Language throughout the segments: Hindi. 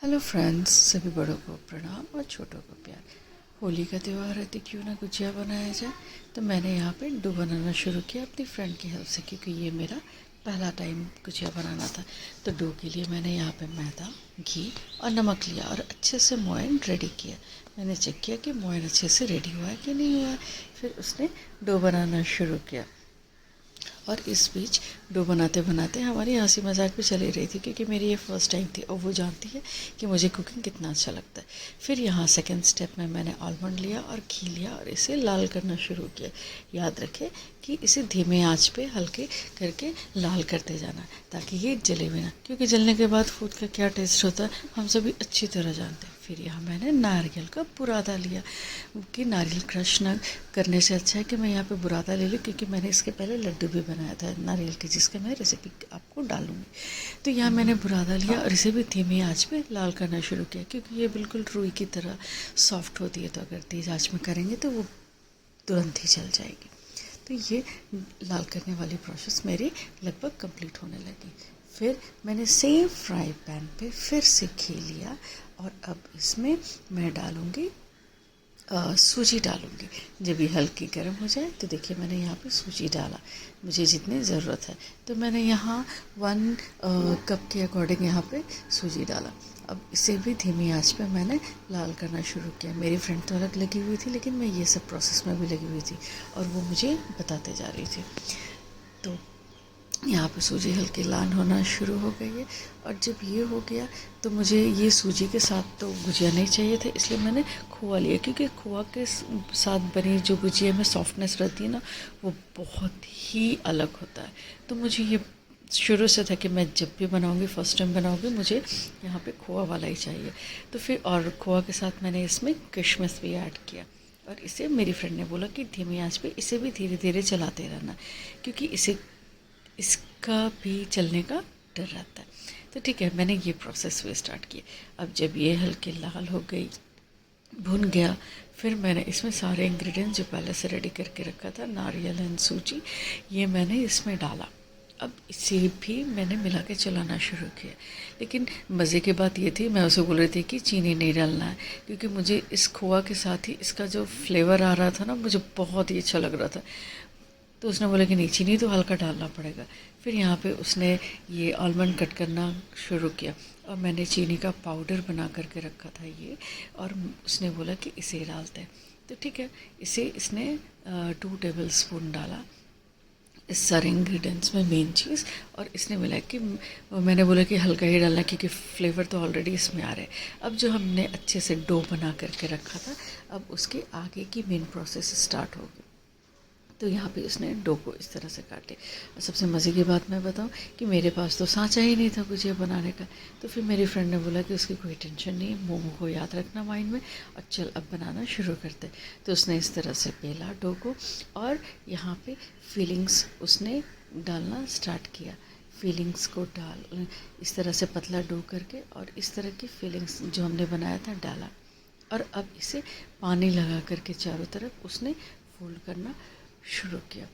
हेलो फ्रेंड्स, सभी बड़ों को प्रणाम और छोटों को प्यार। होली का त्यौहार है तो क्यों ना गुजिया बनाया जाए। तो मैंने यहाँ पे डो बनाना शुरू किया अपनी फ्रेंड की हेल्प से, क्योंकि ये मेरा पहला टाइम गुजिया बनाना था। तो डो के लिए मैंने यहाँ पे मैदा, घी और नमक लिया और अच्छे से मोयन रेडी किया। मैंने चेक किया कि मोयन अच्छे से रेडी हुआ है कि नहीं हुआ है। फिर उसने डो बनाना शुरू किया और इस बीच डो बनाते बनाते हमारी हंसी मजाक भी चली रही थी, क्योंकि मेरी ये फर्स्ट टाइम थी और वो जानती है कि मुझे कुकिंग कितना अच्छा लगता है। फिर यहाँ सेकंड स्टेप में मैंने आलमंड लिया और घी लिया और इसे लाल करना शुरू किया। याद रखें कि इसे धीमे आंच पे हल्के करके लाल करते जाना, ताकि ये जले भी ना, क्योंकि जलने के बाद फूड का क्या टेस्ट होता है हम सभी अच्छी तरह जानते हैं। फिर यहाँ मैंने नारियल का बुरादा लिया, कि नारियल क्रश ना करने से अच्छा है कि मैं यहाँ पे बुरादा ले लूँ, क्योंकि मैंने इसके पहले लड्डू भी बनाया था नारियल के, जिसका मैं रेसिपी आपको डालूँगी। तो यहाँ मैंने बुरादा लिया और इसे भी धीमी आंच पे लाल करना शुरू किया, क्योंकि ये बिल्कुल रुई की तरह सॉफ्ट होती है, तो अगर तेज़ आंच में करेंगे तो वो तुरंत ही जल जाएगी। तो ये लाल करने वाली प्रोसेस मेरी लगभग कंप्लीट होने लगी। फिर मैंने सेम फ्राई पैन पे फिर से घी लिया और अब इसमें मैं डालूँगी सूजी डालूँगी। जब ये हल्की गर्म हो जाए तो देखिए मैंने यहाँ पे सूजी डाला, मुझे जितनी ज़रूरत है। तो मैंने यहाँ 1 कप के अकॉर्डिंग यहाँ पे सूजी डाला। अब इसे भी धीमी आंच पे मैंने लाल करना शुरू किया। मेरी फ्रेंड तो अलग लगी हुई थी, लेकिन मैं ये सब प्रोसेस में भी लगी हुई थी और वो मुझे बताते जा रही थी। तो यहाँ पे सूजी हल्की लाल होना शुरू हो गई है और जब ये हो गया तो मुझे ये सूजी के साथ तो गुजिया नहीं चाहिए थे, इसलिए मैंने खोआ लिया, क्योंकि खोआ के साथ बनी जो गुजिया में सॉफ्टनेस रहती है ना, वो बहुत ही अलग होता है। तो मुझे ये शुरू से था कि मैं जब भी बनाऊंगी, फर्स्ट टाइम बनाऊंगी, मुझे यहाँ पे खोआ वाला ही चाहिए। तो फिर और खोआ के साथ मैंने इसमें किशमिश भी ऐड किया और इसे मेरी फ्रेंड ने बोला कि धीमी आंच पे इसे भी धीरे धीरे चलाते रहना, क्योंकि इसका भी चलने का डर रहता है। तो ठीक है, मैंने ये प्रोसेस भी स्टार्ट किया। अब जब ये हल्के लाल हो गई, भुन गया, फिर मैंने इसमें सारे इंग्रेडिएंट्स जो पहले से रेडी करके रखा था, नारियल एंड सूजी, ये मैंने इसमें डाला। अब इसे भी मैंने मिला के चलाना शुरू किया। लेकिन मज़े की बात ये थी, मैं उसे बोल रही थी कि चीनी नहीं डालना है, क्योंकि मुझे इस खोआ के साथ ही इसका जो फ्लेवर आ रहा था ना, मुझे बहुत ही अच्छा लग रहा था। तो उसने बोला कि नहीं, चीनी तो हल्का डालना पड़ेगा। फिर यहाँ पे उसने ये आलमंड कट करना शुरू किया और मैंने चीनी का पाउडर बना करके रखा था ये, और उसने बोला कि इसे डालते हैं। तो ठीक है, इसे इसने 2 टेबल स्पून डाला इस सारे इंग्रेडिएंट्स में, मेन चीज़। और इसने बोला कि मैंने बोला कि हल्का ही डालना, क्योंकि फ्लेवर तो ऑलरेडी इसमें आ रहा है। अब जो हमने अच्छे से डो बना करके रखा था, अब उसके आगे की मेन प्रोसेस स्टार्ट होगी। तो यहाँ पे उसने डो को इस तरह से काटे। और सबसे मज़े की बात मैं बताऊँ कि मेरे पास तो सांचा ही नहीं था गुजिया बनाने का। तो फिर मेरी फ्रेंड ने बोला कि उसकी कोई टेंशन नहीं, मोमो को याद रखना माइंड में, और चल अब बनाना शुरू करते। तो उसने इस तरह से बेला डो को और यहाँ पे फीलिंग्स उसने डालना स्टार्ट किया। फीलिंग्स को डाल इस तरह से पतला डो करके, और इस तरह की फीलिंग्स जो हमने बनाया था डाला। और अब इसे पानी लगा करके चारों तरफ उसने फोल्ड करना शुरू किया।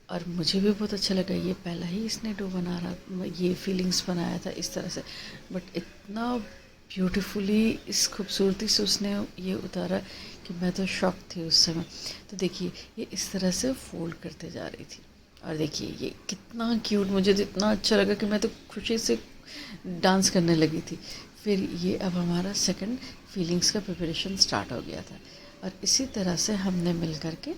और मुझे भी बहुत अच्छा लगा, ये पहला ही इसने डो बना रहा, ये फीलिंग्स बनाया था इस तरह से, बट इतना ब्यूटीफुली इस खूबसूरती से उसने ये उतारा कि मैं तो शॉक थी उस समय। तो देखिए ये इस तरह से फोल्ड करते जा रही थी, और देखिए ये कितना क्यूट, मुझे तो इतना अच्छा लगा कि मैं तो खुशी से डांस करने लगी थी। फिर ये अब हमारा सेकंड फीलिंग्स का प्रिपरेशन स्टार्ट हो गया था, और इसी तरह से हमने मिल कर के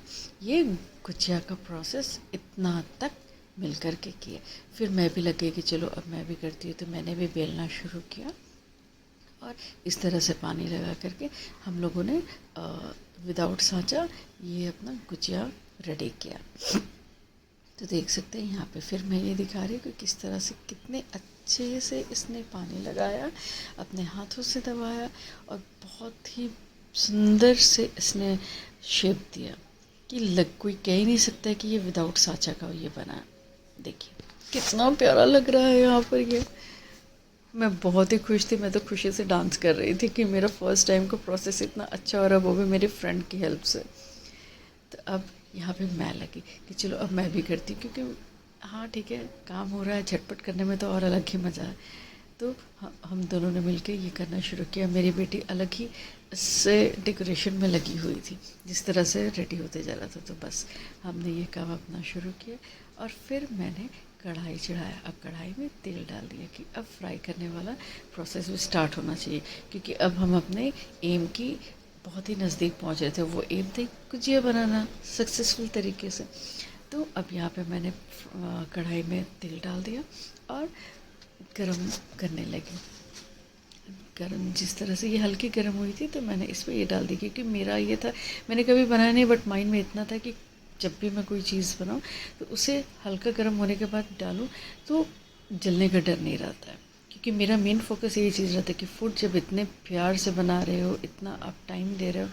ये गुजिया का प्रोसेस इतना तक मिल कर के किया। फिर मैं भी लग गई कि चलो अब मैं भी करती हूँ, तो मैंने भी बेलना शुरू किया और इस तरह से पानी लगा करके हम लोगों ने विदाउट सांचा ये अपना गुजिया रेडी किया। तो देख सकते हैं यहाँ पे फिर मैं ये दिखा रही हूँ कि किस तरह से कितने अच्छे से इसने पानी लगाया, अपने हाथों से दबाया, और बहुत ही सुंदर से इसने शेप दिया कि कोई कह ही नहीं सकता कि ये विदाउट सांचा का ये बना। देखिए कितना प्यारा लग रहा है यहाँ पर ये। मैं बहुत ही खुश थी, मैं तो खुशी से डांस कर रही थी कि मेरा फर्स्ट टाइम का प्रोसेस इतना अच्छा हो रहा है, वो भी मेरी फ्रेंड की हेल्प से। तो अब यहाँ पे मैं लगी कि चलो अब मैं भी करती हूँ, क्योंकि हाँ ठीक है, काम हो रहा है, झटपट करने में तो और अलग ही मज़ा है। तो हम दोनों ने मिलकर ये करना शुरू किया। मेरी बेटी अलग ही से डेकोरेशन में लगी हुई थी, जिस तरह से रेडी होते जा रहा था, तो बस हमने ये काम अपना शुरू किया। और फिर मैंने कढ़ाई चढ़ाया। अब कढ़ाई में तेल डाल दिया कि अब फ्राई करने वाला प्रोसेस भी स्टार्ट होना चाहिए, क्योंकि अब हम अपने एम की बहुत ही नज़दीक पहुंच रहे थे। वो एम थी गुजिया बनाना सक्सेसफुल तरीके से। तो अब यहाँ पे मैंने कढ़ाई में तेल डाल दिया और गरम करने लगी। गरम जिस तरह से ये हल्की गरम हुई थी, तो मैंने इसमें ये डाल दी, क्योंकि मेरा ये था, मैंने कभी बनाया नहीं, बट माइंड में इतना था कि जब भी मैं कोई चीज़ बनाऊँ तो उसे हल्का गर्म होने के बाद डालूँ तो जलने का डर नहीं रहता है। क्योंकि मेरा मेन फोकस यही चीज़ रहता है कि फ़ूड जब इतने प्यार से बना रहे हो, इतना आप टाइम दे रहे हो,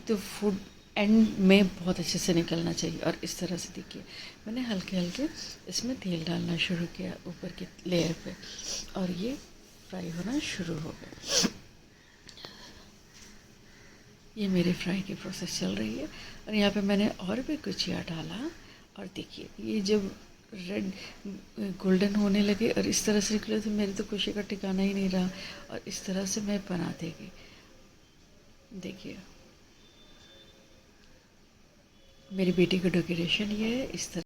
तो फूड एंड में बहुत अच्छे से निकलना चाहिए। और इस तरह से देखिए, मैंने हल्के हल्के इसमें तेल डालना शुरू किया ऊपर की लेयर पे, और ये फ्राई होना शुरू हो गया। ये मेरी फ्राई की प्रोसेस चल रही है। और यहाँ पे मैंने और भी गुजिया डाला, और देखिए ये जब रेड गोल्डन होने लगे और इस तरह से निकले, तो मेरी तो खुशी का ठिकाना ही नहीं रहा। और इस तरह से मैं बनाते गई। देखिए मेरी बेटी का डेकोरेशन ये है, इस तरह